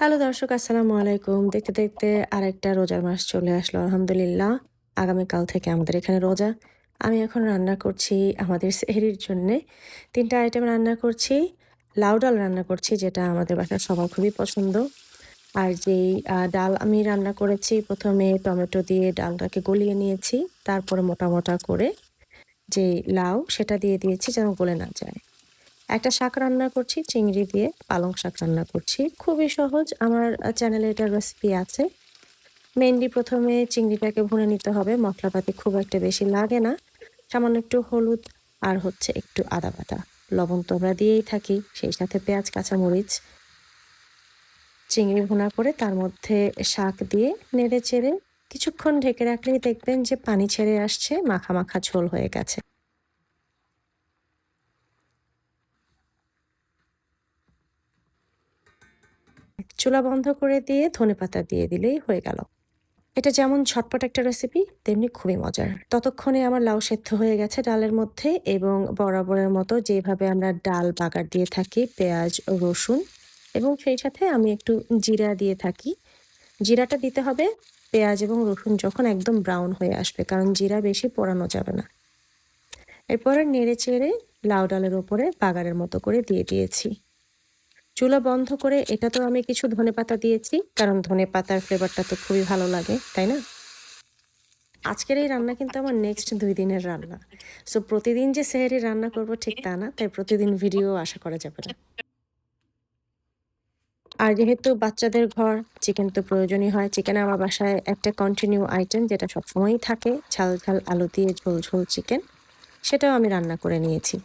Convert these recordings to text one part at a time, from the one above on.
Hello দর্শক, আসসালামু আলাইকুম। দেখতে, দেখতে আরেকটা রোজার মাস চলে আসলো আলহামদুলিল্লাহ। আগামীকাল থেকে আমাদের এখানে রোজা। আমি এখন রান্না করছি আমাদের সেহরির জন্যে ৩ টা আইটেম রান্না করছি। লাউ ডাল রান্না করছি, যেটা আমাদের বাসার সবার খুবই পছন্দ। আর যেই ডাল আমি রান্না করেছি, ১ম এ টমেটো দিয়ে ডালটাকে গলিয়ে নিয়েছি। তারপরে মোটা, মোটা করে যেই লাউ সেটা দিয়ে দিয়েছি যেন গলে না যায়। একটা শাক রান্না করছি চিংড়ি দিয়ে, পালং শাক রান্না করছি। খুবই সহজ। আমার চ্যানেলে এটার রেসিপি আছে। মেইনলি ১ম এ চিংড়িটাকে ভুনে নিতে হবে। মশলাপাতি খুব একটা বেশি লাগে না। সামান্য একটু হলুদ আর হচ্ছে একটু আদা বাটা। লবণ তো আমরা দিয়েই থাকি। সেই সাথে পেঁয়াজ, কাঁচামরিচ, চিংড়ি ভুনা করে তার মধ্যে শাক দিয়ে নেড়ে-চেড়ে কিছুক্ষণ ঢেকে রাখলেই দেখবেন যে পানি ছেড়ে আসছে, মাখা, মাখা ঝোল হয়ে গেছে। চুলা বন্ধ করে দিয়ে ধনেপাতা দিয়ে দিলেই হয়ে গেল। এটা যেমন ঝটপট একটা রেসিপি, তেমনি খুবই মজার। ততক্ষণে আমার লাউ সেদ্ধ হয়ে গেছে ডালের মধ্যে, এবং বরাবরের মতো যেভাবে আমরা ডাল বাগার দিয়ে থাকি, পেঁয়াজ, রসুন এবং সেই সাথে আমি একটু জিরা দিয়ে থাকি। জিরাটা দিতে হবে পেঁয়াজ এবং রসুন যখন একদম ব্রাউন হয়ে আসবে, কারণ জিরা বেশি পোড়ানো যাবে না। এরপরে নেড়ে-চেড়ে লাউ ডালের ওপরে বাগারের মতো করে দিয়ে দিয়েছি। চুলা বন্ধ করে এটাতেও আমি কিছু ধনেপাতা দিয়েছি, কারণ ধনেপাতার ফ্লেভারটা তো খুবই ভালো লাগে, তাই না? আজকের এই রান্না কিন্তু আমার নেক্সট ২ দিনের রান্না। সো প্রতিদিন যে সেহরি রান্না করব ঠিক তা না। তাই প্রতিদিন ভিডিও আশা করা যাবে না। আর যেহেতু বাচ্চাদের ঘর, চিকেন তো প্রয়োজনই হয়। চিকেন আমার বাসায় একটা কন্টিনিউ আইটেম, যেটা সবসময়ই থাকে। ঝাল, ঝাল আলু দিয়ে ঝোল, ঝোল চিকেন। সেটাও আমি রান্না করে নিয়েছি।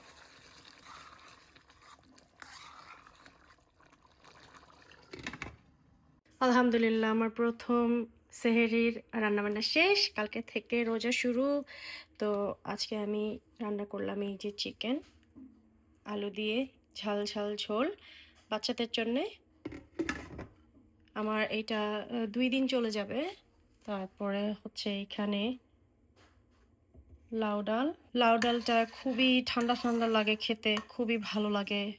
আলহামদুলিল্লাহ, আমার ১ম সেহরির রান্নাবান্না শেষ। কালকে থেকে রোজা শুরু। তো আজকে আমি রান্না করলাম এই যে চিকেন, আলু দিয়ে ঝাল, ঝাল ঝোল বাচ্চাদের জন্যে। আমার এইটা ২ দিন চলে যাবে। তারপরে হচ্ছে এখানে লাউ ডাল। লাউ ডালটা খুবই ঠান্ডা, ঠান্ডা লাগে খেতে, খুবই ভালো লাগে।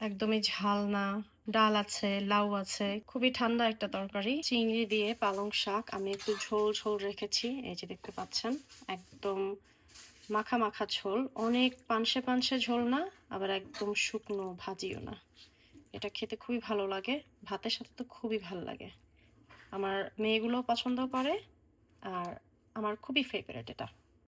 একদমই ঝাল না। ডাল আছে, লাউ আছে। খুবই ঠান্ডা একটা তরকারি। চিংড়ি দিয়ে পালং শাক আমি একটু ঝোল, ঝোল রেখেছি। এই যে দেখতে পাচ্ছেন। একদম মাখা, মাখা ঝোল। অনেক পানসে, পানসে ঝোল না, আবার একদম শুকনো ভাজিও না। এটা খেতে খুবই ভালো লাগে। ভাতের সাথে তো খুবই ভাল লাগে। আমার মেয়েগুলোও পছন্দ করে, আর আমার খুবই ফেভারিট এটা।